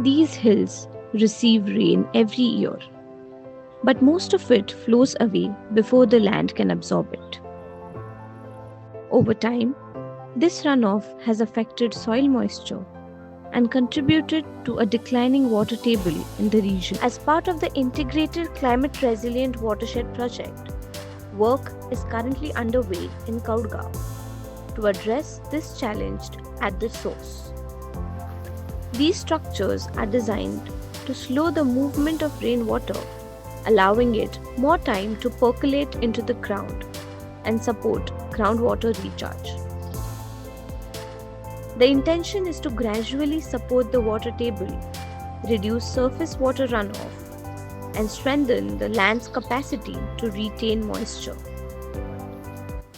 These hills receive rain every year, but most of it flows away before the land can absorb it. Over time, this runoff has affected soil moisture and contributed to a declining water table in the region. As part of the Integrated Climate Resilient Watershed Project, work is currently underway in Kaudgaon to address this challenge at the source. These structures are designed to slow the movement of rainwater, allowing it more time to percolate into the ground and support groundwater recharge. The intention is to gradually support the water table, reduce surface water runoff, and strengthen the land's capacity to retain moisture.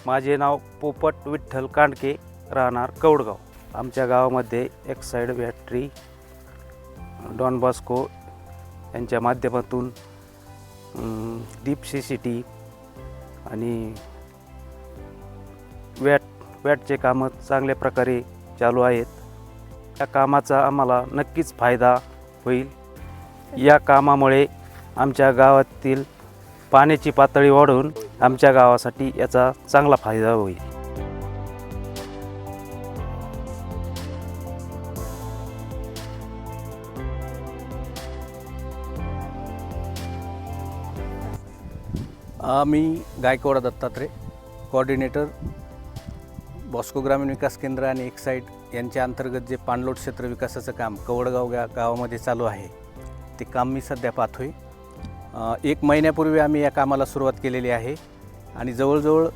माझे नाव पोपट विठ्ठल कांडके, राहणार कौडगाव. आमच्या गावामध्ये Exide battery don Bosco यांच्या माध्यमातून deep CCT आणि वॅटचे कामं चांगल्या प्रकारे चालू आहेत. या कामाचा आम्हाला नक्कीच फायदा होईल. या कामामुळे आमच्या गावातील पाण्याची पातळी वाढून आमच्या गावासाठी याचा चांगला फायदा होईल. मी गायकवाड दत्तात्रय, कोऑर्डिनेटर बॉस्को ग्रामीण विकास केंद्र आणि एक्साइड यांच्या अंतर्गत जे पाणलोट क्षेत्र विकासाचं काम कवडगाव गावामध्ये चालू आहे ते काम मी सध्या पाहतोय. 1 महिन्यापूर्वी आम्ही या कामाला सुरुवात केलेली आहे आणि जवळजवळ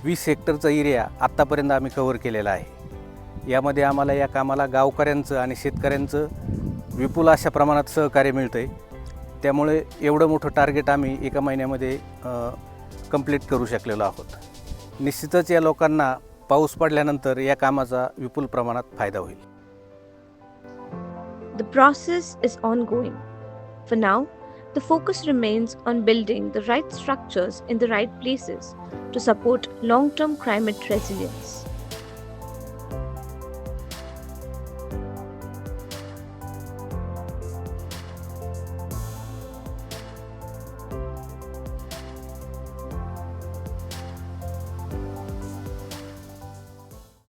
20 हेक्टरचा एरिया आत्तापर्यंत आम्ही कव्हर केलेला आहे. यामध्ये आम्हाला या कामाला गावकऱ्यांचं आणि शेतकऱ्यांचं विपुल अशा प्रमाणात सहकार्य मिळतं आहे. त्यामुळे एवढं मोठं टार्गेट आम्ही 1 महिन्यामध्ये कंप्लीट करू शकलेलो आहोत. निश्चितच या लोकांना पाऊस पडल्यानंतर या कामाचा विपुल प्रमाणात फायदा होईल. The process is ongoing. For now, the focus remains on building the right structures in the right places to support long-term climate resilience.